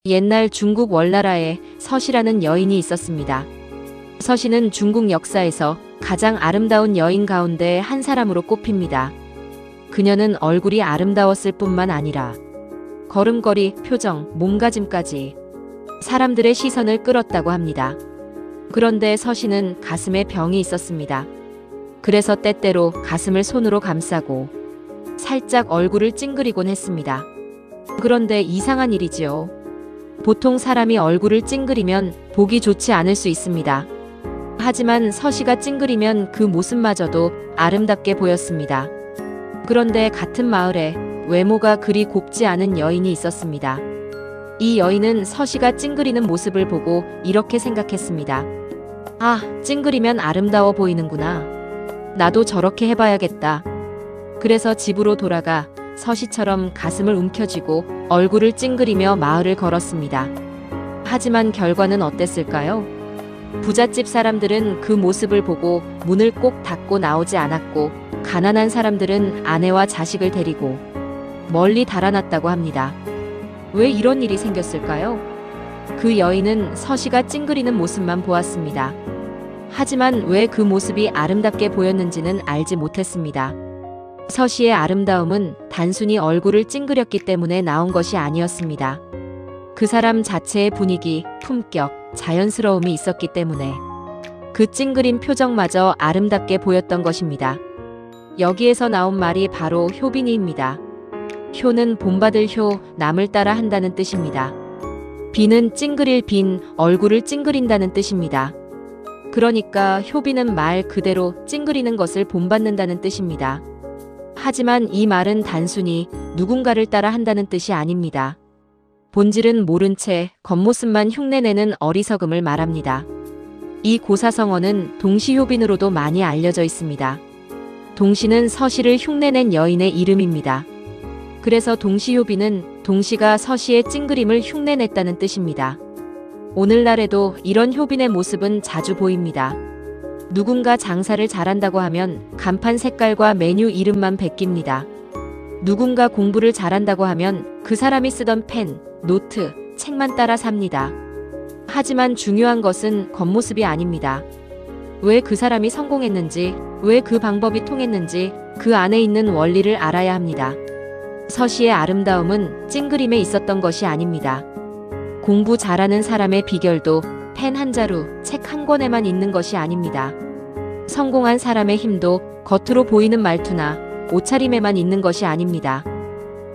옛날 중국 월나라에 서씨라는 여인이 있었습니다. 서씨는 중국 역사에서 가장 아름다운 여인 가운데 한 사람으로 꼽힙니다. 그녀는 얼굴이 아름다웠을 뿐만 아니라 걸음걸이, 표정, 몸가짐까지 사람들의 시선을 끌었다고 합니다. 그런데 서씨는 가슴에 병이 있었습니다. 그래서 때때로 가슴을 손으로 감싸고 살짝 얼굴을 찡그리곤 했습니다. 그런데 이상한 일이지요. 보통 사람이 얼굴을 찡그리면 보기 좋지 않을 수 있습니다. 하지만 서씨가 찡그리면 그 모습마저도 아름답게 보였습니다. 그런데 같은 마을에 외모가 그리 곱지 않은 여인이 있었습니다. 이 여인은 서씨가 찡그리는 모습을 보고 이렇게 생각했습니다. 아, 찡그리면 아름다워 보이는구나. 나도 저렇게 해봐야겠다. 그래서 집으로 돌아가 서씨처럼 가슴을 움켜쥐고 얼굴을 찡그리며 마을을 걸었습니다. 하지만 결과는 어땠을까요? 부잣집 사람들은 그 모습을 보고 문을 꼭 닫고 나오지 않았고, 가난한 사람들은 아내와 자식을 데리고 멀리 달아났다고 합니다. 왜 이런 일이 생겼을까요? 그 여인은 서씨가 찡그리는 모습만 보았습니다. 하지만 왜 그 모습이 아름답게 보였는지는 알지 못했습니다. 서씨의 아름다움은 단순히 얼굴을 찡그렸기 때문에 나온 것이 아니었습니다. 그 사람 자체의 분위기, 품격, 자연스러움이 있었기 때문에 그 찡그린 표정마저 아름답게 보였던 것입니다. 여기에서 나온 말이 바로 효빈이입니다. 효는 본받을 효, 남을 따라 한다는 뜻입니다. 비는 찡그릴 빈, 얼굴을 찡그린다는 뜻입니다. 그러니까 효빈은 말 그대로 찡그리는 것을 본받는다는 뜻입니다. 하지만 이 말은 단순히 누군가를 따라 한다는 뜻이 아닙니다. 본질은 모른 채 겉모습만 흉내내는 어리석음을 말합니다. 이 고사성어는 동시효빈으로도 많이 알려져 있습니다. 동시는 서씨를 흉내낸 여인의 이름입니다. 그래서 동시효빈은 동시가 서씨의 찡그림을 흉내냈다는 뜻입니다. 오늘날에도 이런 효빈의 모습은 자주 보입니다. 누군가 장사를 잘한다고 하면 간판 색깔과 메뉴 이름만 베낍니다. 누군가 공부를 잘한다고 하면 그 사람이 쓰던 펜, 노트, 책만 따라 삽니다. 하지만 중요한 것은 겉모습이 아닙니다. 왜 그 사람이 성공했는지, 왜 그 방법이 통했는지 그 안에 있는 원리를 알아야 합니다. 서씨의 아름다움은 찡그림에 있었던 것이 아닙니다. 공부 잘하는 사람의 비결도 펜 한 자루, 책 한 권에만 있는 것이 아닙니다. 성공한 사람의 힘도 겉으로 보이는 말투나 옷차림에만 있는 것이 아닙니다.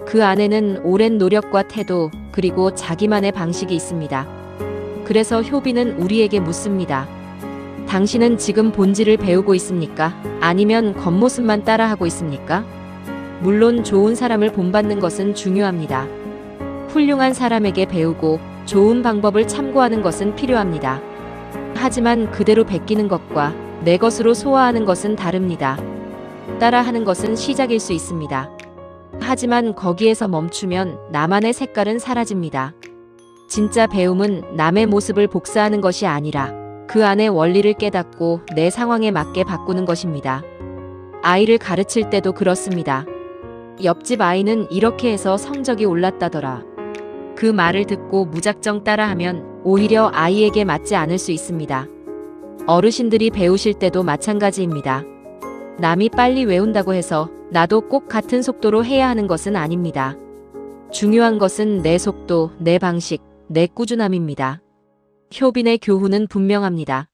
그 안에는 오랜 노력과 태도, 그리고 자기만의 방식이 있습니다. 그래서 효빈은 우리에게 묻습니다. 당신은 지금 본질을 배우고 있습니까? 아니면 겉모습만 따라하고 있습니까? 물론 좋은 사람을 본받는 것은 중요합니다. 훌륭한 사람에게 배우고 좋은 방법을 참고하는 것은 필요합니다. 하지만 그대로 베끼는 것과 내 것으로 소화하는 것은 다릅니다. 따라하는 것은 시작일 수 있습니다. 하지만 거기에서 멈추면 나만의 색깔은 사라집니다. 진짜 배움은 남의 모습을 복사하는 것이 아니라 그 안의 원리를 깨닫고 내 상황에 맞게 바꾸는 것입니다. 아이를 가르칠 때도 그렇습니다. 옆집 아이는 이렇게 해서 성적이 올랐다더라. 그 말을 듣고 무작정 따라하면 오히려 아이에게 맞지 않을 수 있습니다. 어르신들이 배우실 때도 마찬가지입니다. 남이 빨리 외운다고 해서 나도 꼭 같은 속도로 해야 하는 것은 아닙니다. 중요한 것은 내 속도, 내 방식, 내 꾸준함입니다. 효빈의 교훈은 분명합니다.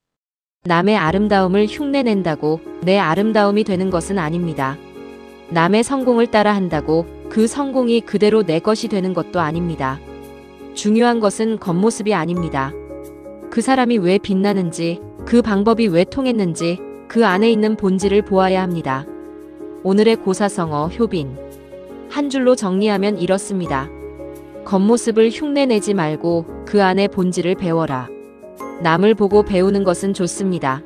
남의 아름다움을 흉내낸다고 내 아름다움이 되는 것은 아닙니다. 남의 성공을 따라한다고 그 성공이 그대로 내 것이 되는 것도 아닙니다. 중요한 것은 겉모습이 아닙니다. 그 사람이 왜 빛나는지, 그 방법이 왜 통했는지 그 안에 있는 본질을 보아야 합니다. 오늘의 고사성어 효빈. 한 줄로 정리하면 이렇습니다. 겉모습을 흉내내지 말고 그 안의 본질을 배워라. 남을 보고 배우는 것은 좋습니다.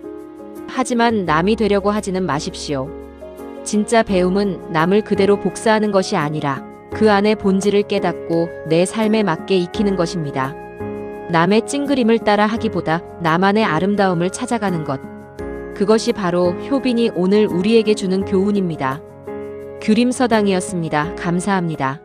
하지만 남이 되려고 하지는 마십시오. 진짜 배움은 남을 그대로 복사하는 것이 아니라 그 안의 본질을 깨닫고 내 삶에 맞게 익히는 것입니다. 남의 찡그림을 따라 하기보다 나만의 아름다움을 찾아가는 것. 그것이 바로 효빈이 오늘 우리에게 주는 교훈입니다. 규림서당이었습니다. 감사합니다.